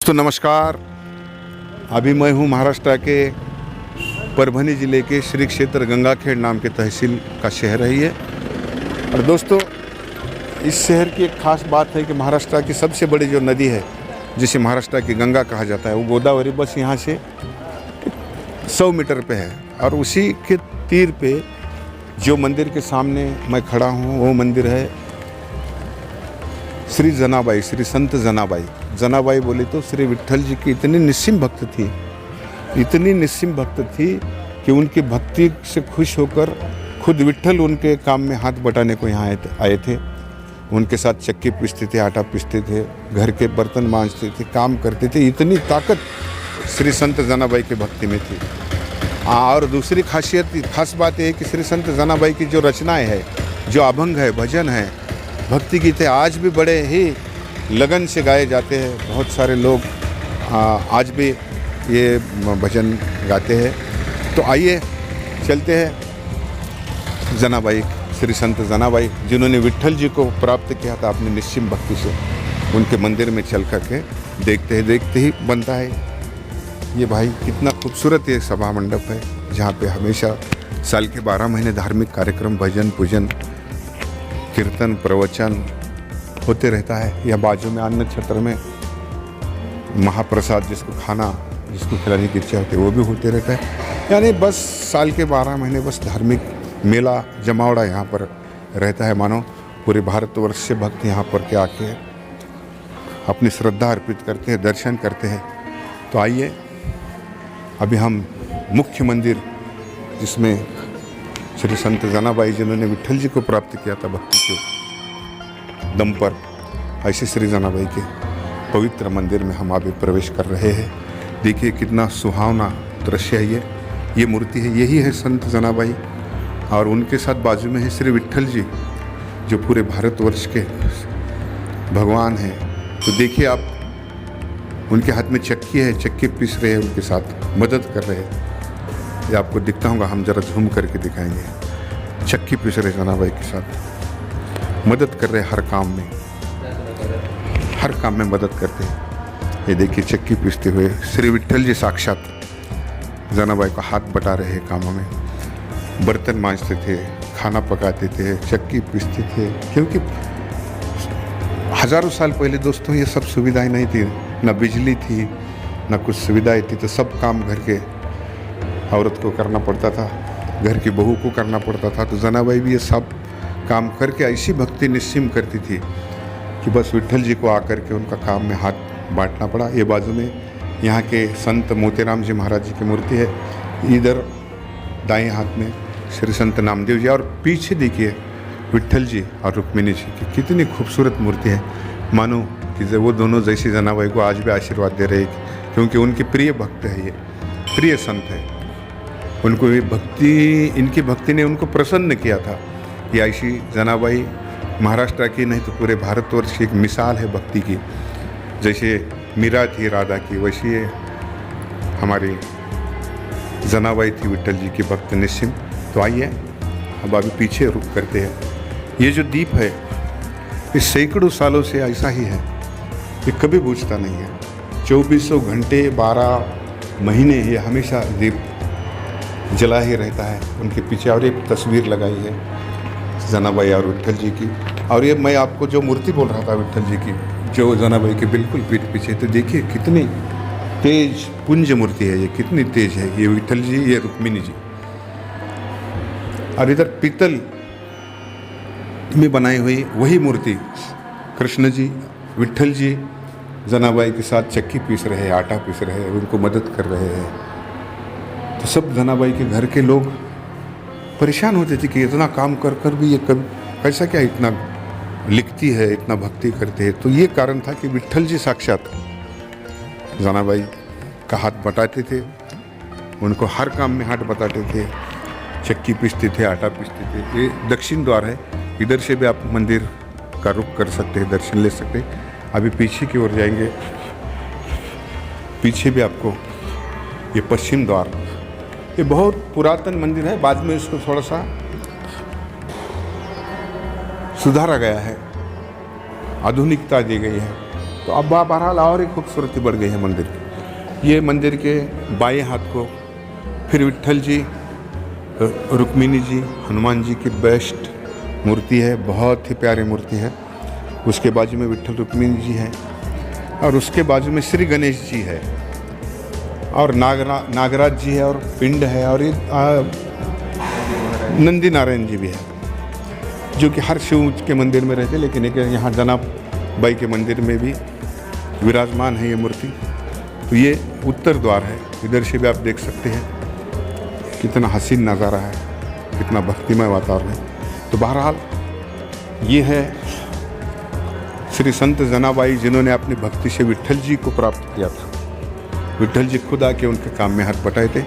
तो नमस्कार। अभी मैं हूँ महाराष्ट्र के परभनी ज़िले के श्री क्षेत्र गंगाखेड़ नाम के तहसील का शहर है ये। और दोस्तों, इस शहर की एक ख़ास बात है कि महाराष्ट्र की सबसे बड़ी जो नदी है जिसे महाराष्ट्र की गंगा कहा जाता है वो गोदावरी बस यहाँ से 100 मीटर पे है। और उसी के तीर पे जो मंदिर के सामने मैं खड़ा हूँ वो मंदिर है श्री जनाबाई, श्री संत जनाबाई। जनाबाई बोली तो श्री विट्ठल जी की इतनी निस्सीम भक्त थी, इतनी निस्सीम भक्त थी कि उनकी भक्ति से खुश होकर खुद विट्ठल उनके काम में हाथ बटाने को यहाँ आए थे। उनके साथ चक्की पीसते थे, आटा पीसते थे, घर के बर्तन मांजते थे, काम करते थे। इतनी ताकत श्री संत जनाबाई की भक्ति में थी। और दूसरी खास बात यह है कि श्री संत जनाबाई की जो रचनाएं है, जो अभंग है, भजन है, भक्ति गीत है, आज भी बड़े ही लगन से गाए जाते हैं। बहुत सारे लोग आज भी ये भजन गाते हैं। तो आइए चलते हैं जनाबाई, श्री संत जनाबाई जिन्होंने विट्ठल जी को प्राप्त किया था अपनी निश्चिम भक्ति से। उनके मंदिर में चल करके देखते ही बनता है ये भाई कितना खूबसूरत ये सभा मंडप है, जहाँ पे हमेशा साल के 12 महीने धार्मिक कार्यक्रम, भजन पूजन, कीर्तन, प्रवचन होते रहता है। या बाजू में अन्न छत्र में महाप्रसाद, जिसको खिलाने की इच्छा होती है वो भी होते रहता है। यानी बस साल के 12 महीने बस धार्मिक मेला जमावड़ा यहाँ पर रहता है। मानो पूरे भारतवर्ष से भक्त यहाँ पर के आके अपनी श्रद्धा अर्पित करते हैं, दर्शन करते हैं। तो आइए अभी हम मुख्य मंदिर, जिसमें श्री संत जनाबाई जिन्होंने विट्ठल जी को प्राप्त किया था भक्ति के दम पर, ऐसे श्री जनाबाई के पवित्र मंदिर में हम अभी प्रवेश कर रहे हैं। देखिए कितना सुहावना दृश्य है ये मूर्ति है, यही है संत जनाबाई। और उनके साथ बाजू में है श्री विट्ठल जी, जो पूरे भारतवर्ष के भगवान हैं। तो देखिए आप, उनके हाथ में चक्की है, चक्की पीस रहे हैं, उनके साथ मदद कर रहे हैं। ये आपको दिखता होगा, हम जरा झूम करके दिखाएंगे। चक्की पीस रहे जनाबाई के साथ, मदद कर रहे हर काम में मदद करते हैं। ये देखिए चक्की पीसते हुए श्री विट्ठल जी साक्षात जनाबाई को हाथ बटा रहे हैं कामों में। बर्तन मांजते थे, खाना पकाते थे, चक्की पीसते थे, क्योंकि हज़ारों साल पहले दोस्तों ये सब सुविधाएं नहीं थी, ना बिजली थी, ना कुछ सुविधाएं थी। तो सब काम घर के औरत को करना पड़ता था, घर की बहू को करना पड़ता था। तो जनाबाई भी ये सब काम करके ऐसी भक्ति निस्सीम करती थी कि बस विट्ठल जी को आकर के उनका काम में हाथ बांटना पड़ा। ये बाजू में यहाँ के संत मोतीराम जी महाराज जी की मूर्ति है, इधर दाएं हाथ में श्री संत नामदेव जी, और पीछे देखिए विट्ठल जी और रुक्मिणी जी की कितनी खूबसूरत मूर्ति है। मानो कि वो दोनों जैसी जनाबाई को आज भी आशीर्वाद दे रहे हैं, क्योंकि उनके प्रिय भक्त है, ये प्रिय संत है। उनको ये भक्ति, इनकी भक्ति ने उनको प्रसन्न किया था। ये ऐसी जनाबाई महाराष्ट्र की नहीं तो पूरे भारतवर्ष की एक मिसाल है भक्ति की। जैसे मीरा थी राधा की, वैसी ये हमारी जनाबाई थी विट्ठल जी की भक्त निस्सीम। तो आइए अब अभी पीछे रुक करते हैं। ये जो दीप है ये सैकड़ों सालों से ऐसा ही है, ये कभी बुझता नहीं है। 2400 घंटे 12 महीने ये हमेशा दीप जला ही रहता है उनके पीछे। और एक तस्वीर लगाई है जनाबाई और विट्ठल जी की। और ये मैं आपको जो मूर्ति बोल रहा था विट्ठल जी की, जो जनाबाई के बिल्कुल पीठ पीछे, तो देखिए कितनी तेज पुंज मूर्ति है ये, कितनी तेज है ये विट्ठल जी, ये रुक्मिणी जी। और इधर पीतल में बनाई हुई वही मूर्ति कृष्ण जी, विट्ठल जी जनाबाई के साथ चक्की पीस रहे हैं, आटा पीस रहे हैं, उनको मदद कर रहे हैं। तो सब जनाबाई के घर के लोग परेशान होते थे कि इतना काम कर कर भी ये कैसा क्या इतना लिखती है, इतना भक्ति करते हैं। तो ये कारण था कि विट्ठल जी साक्षात जनाबाई का हाथ बटाते थे, उनको हर काम में हाथ बटाते थे, चक्की पीसते थे, आटा पीसते थे। ये दक्षिण द्वार है, इधर से भी आप मंदिर का रुख कर सकते हैं, दर्शन ले सकते हैं। अभी पीछे की ओर जाएंगे, पीछे भी आपको ये पश्चिम द्वार, ये बहुत पुरातन मंदिर है। बाद में इसको थोड़ा सा सुधारा गया है, आधुनिकता दी गई है। तो अब बहरहाल और ही खूबसूरती बढ़ गई है मंदिर की। ये मंदिर के बाएं हाथ को फिर विट्ठल जी, रुक्मिणी जी, हनुमान जी की बेस्ट मूर्ति है, बहुत ही प्यारी मूर्ति है। उसके बाजू में विट्ठल रुक्मिणी जी है और उसके बाजू में श्री गणेश जी है और नागराज जी है और पिंड है और ये नंदी नारायण जी भी है, जो कि हर शिव के मंदिर में रहते, लेकिन एक यहाँ जनाब बाई के मंदिर में भी विराजमान है ये मूर्ति। तो ये उत्तर द्वार है, इधर से भी आप देख सकते हैं कितना हसीन नज़ारा है, कितना भक्तिमय वातावरण है। तो बहरहाल ये है श्री संत जनाबाई, जिन्होंने अपनी भक्ति से विट्ठल जी को प्राप्त किया था। विट्ठल जी खुद आके उनके काम में हाथ बटाए थे।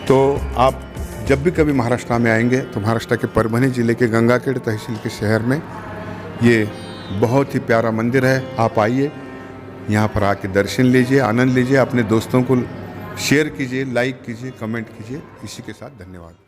तो आप जब भी कभी महाराष्ट्र में आएंगे तो महाराष्ट्र के परभणी जिले के गंगाखेड़ तहसील के शहर में ये बहुत ही प्यारा मंदिर है। आप आइए, यहाँ पर आके दर्शन लीजिए, आनंद लीजिए, अपने दोस्तों को शेयर कीजिए, लाइक कीजिए, कमेंट कीजिए। इसी के साथ धन्यवाद।